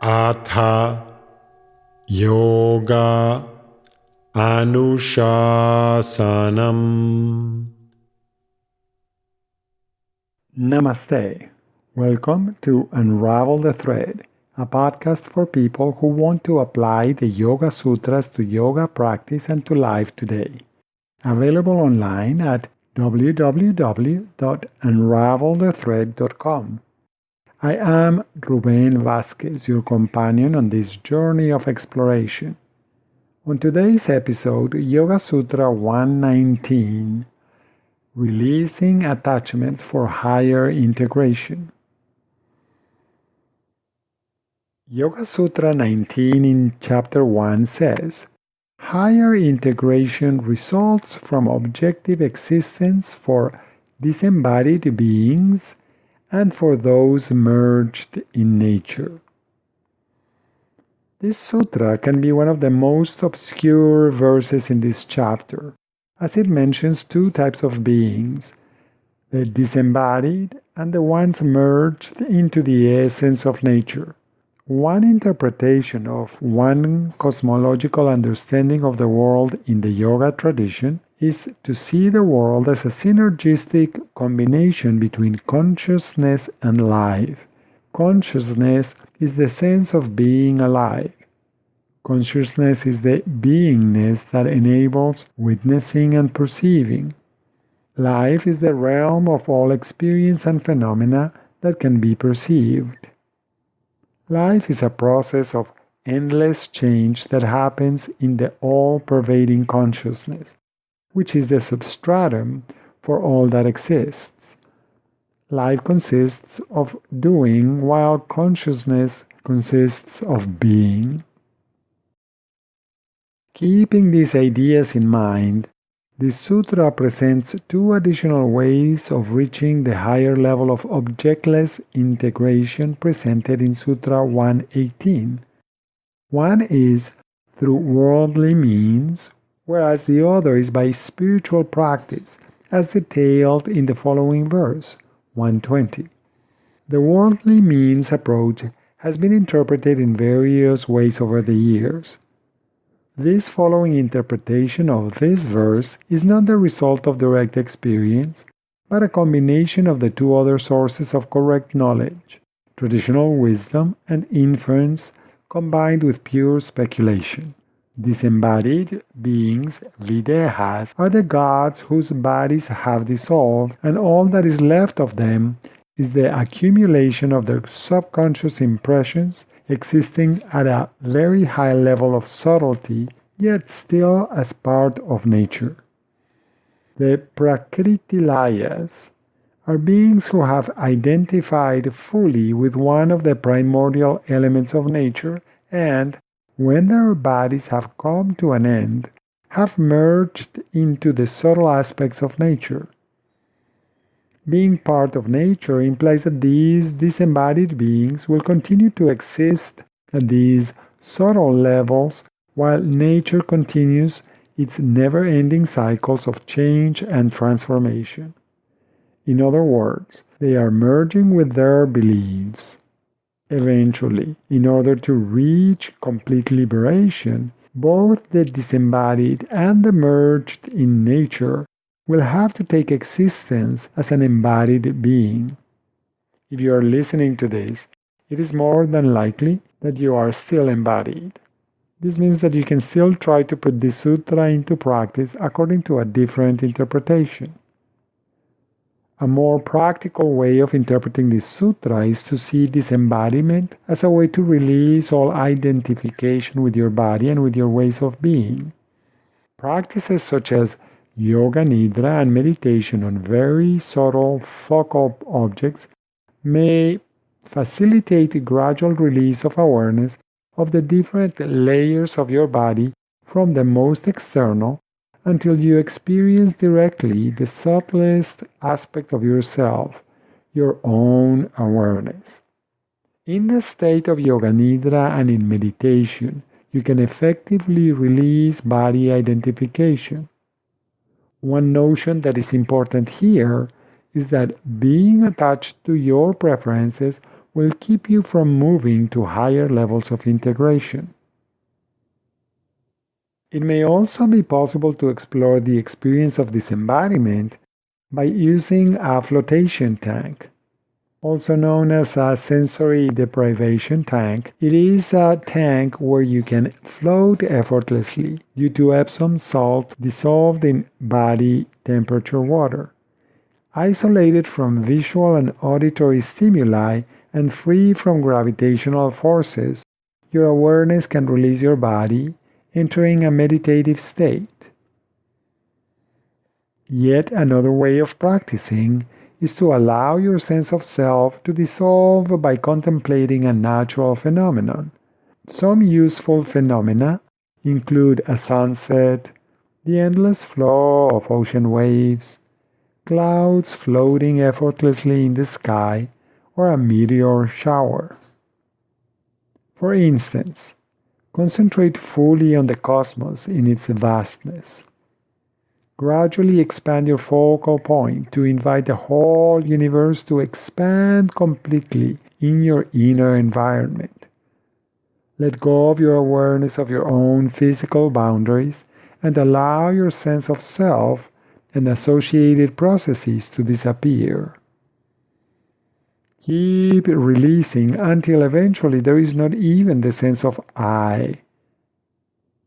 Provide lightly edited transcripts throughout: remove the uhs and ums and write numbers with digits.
Atha Yoga Anushasanam. Namaste. Welcome to Unravel the Thread, a podcast for people who want to apply the Yoga Sutras to yoga practice and to life today. Available online at www.unravelthethread.com. I am Ruben Vasquez, your companion on this journey of exploration. On today's episode, Yoga Sutra 119, Releasing Attachments for Higher Integration. Yoga Sutra 19 in Chapter 1 says, higher integration results from objective existence for disembodied beings and for those merged in nature. This sutra can be one of the most obscure verses in this chapter, as it mentions two types of beings, the disembodied and the ones merged into the essence of nature. One interpretation of one cosmological understanding of the world in the yoga tradition is to see the world as a synergistic combination between consciousness and life. Consciousness is the sense of being alive. Consciousness is the beingness that enables witnessing and perceiving. Life is the realm of all experience and phenomena that can be perceived. Life is a process of endless change that happens in the all-pervading consciousness, which is the substratum for all that exists. Life consists of doing, while consciousness consists of being. Keeping these ideas in mind, the sutra presents two additional ways of reaching the higher level of objectless integration presented in Sutra 118. One is through worldly means, whereas the other is by spiritual practice, as detailed in the following verse, 120. The worldly means approach has been interpreted in various ways over the years. This following interpretation of this verse is not the result of direct experience, but a combination of the two other sources of correct knowledge, traditional wisdom and inference combined with pure speculation. Disembodied beings, videhas, are the gods whose bodies have dissolved, and all that is left of them is the accumulation of their subconscious impressions existing at a very high level of subtlety, yet still as part of nature. The Prakritilayas are beings who have identified fully with one of the primordial elements of nature and, when their bodies have come to an end, have merged into the subtle aspects of nature. Being part of nature implies that these disembodied beings will continue to exist at these subtle levels while nature continues its never-ending cycles of change and transformation. In other words, they are merging with their beliefs. Eventually, in order to reach complete liberation, both the disembodied and the merged in nature will have to take existence as an embodied being. If you are listening to this, it is more than likely that you are still embodied. This means that you can still try to put the sutra into practice according to a different interpretation. A more practical way of interpreting this sutra is to see disembodiment as a way to release all identification with your body and with your ways of being. Practices such as yoga nidra and meditation on very subtle focal objects may facilitate gradual release of awareness of the different layers of your body from the most external until you experience directly the subtlest aspect of yourself, your own awareness. In the state of yoga nidra and in meditation, you can effectively release body identification. One notion that is important here is that being attached to your preferences will keep you from moving to higher levels of integration. It may also be possible to explore the experience of disembodiment by using a flotation tank. Also known as a sensory deprivation tank, it is a tank where you can float effortlessly due to Epsom salt dissolved in body temperature water. Isolated from visual and auditory stimuli and free from gravitational forces, your awareness can release your body, entering a meditative state. Yet another way of practicing is to allow your sense of self to dissolve by contemplating a natural phenomenon. Some useful phenomena include a sunset, the endless flow of ocean waves, clouds floating effortlessly in the sky, or a meteor shower. For instance, concentrate fully on the cosmos in its vastness. Gradually expand your focal point to invite the whole universe to expand completely in your inner environment. Let go of your awareness of your own physical boundaries and allow your sense of self and associated processes to disappear. Keep releasing until eventually there is not even the sense of I.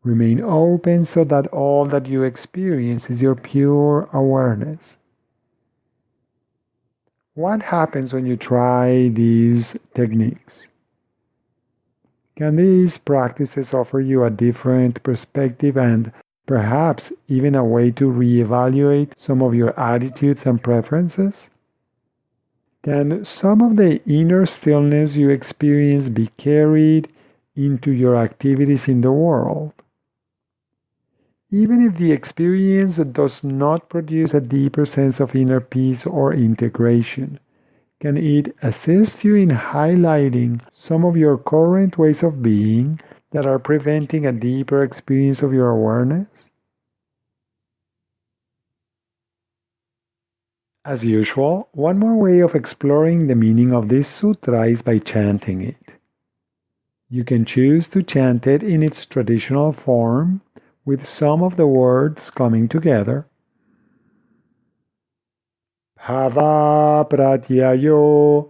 Remain open so that all that you experience is your pure awareness. What happens when you try these techniques? Can these practices offer you a different perspective and perhaps even a way to reevaluate some of your attitudes and preferences? Can some of the inner stillness you experience be carried into your activities in the world? Even if the experience does not produce a deeper sense of inner peace or integration, can it assist you in highlighting some of your current ways of being that are preventing a deeper experience of your awareness? As usual, one more way of exploring the meaning of this sutra is by chanting it. You can choose to chant it in its traditional form, with some of the words coming together. Bhava pratyayo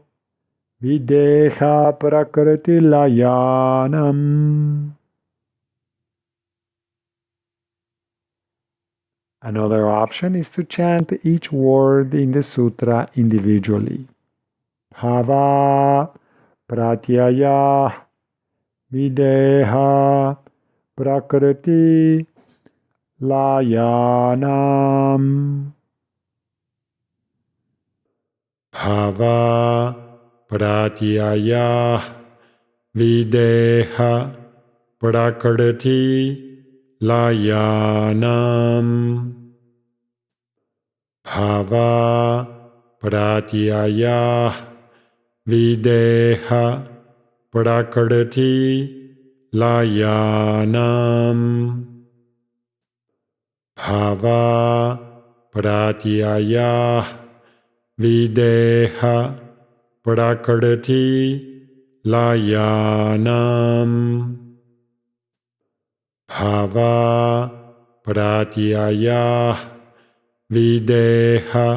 videha prakritilayanam. Another option is to chant each word in the sutra individually. Bhava pratyaya videha prakriti layanam. Bhava pratyaya videha prakriti layanam. Bhava pratyaya videha prakriti layanam. Bhava pratyaya videha prakriti layanam. Bhava pratyaya videha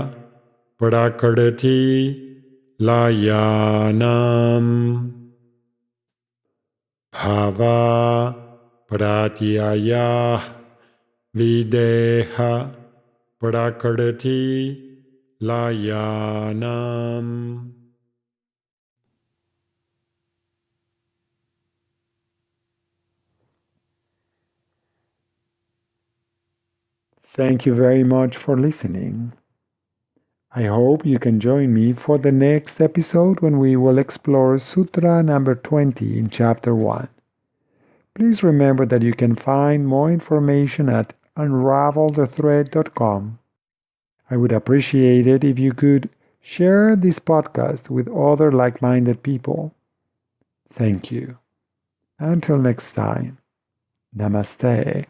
prakriti layanam. Bhava pratyaya videha prakriti layanam. Thank you very much for listening. I hope you can join me for the next episode when we will explore Sutra number 20 in Chapter 1. Please remember that you can find more information at unravelthethread.com. I would appreciate it if you could share this podcast with other like-minded people. Thank you. Until next time, Namaste.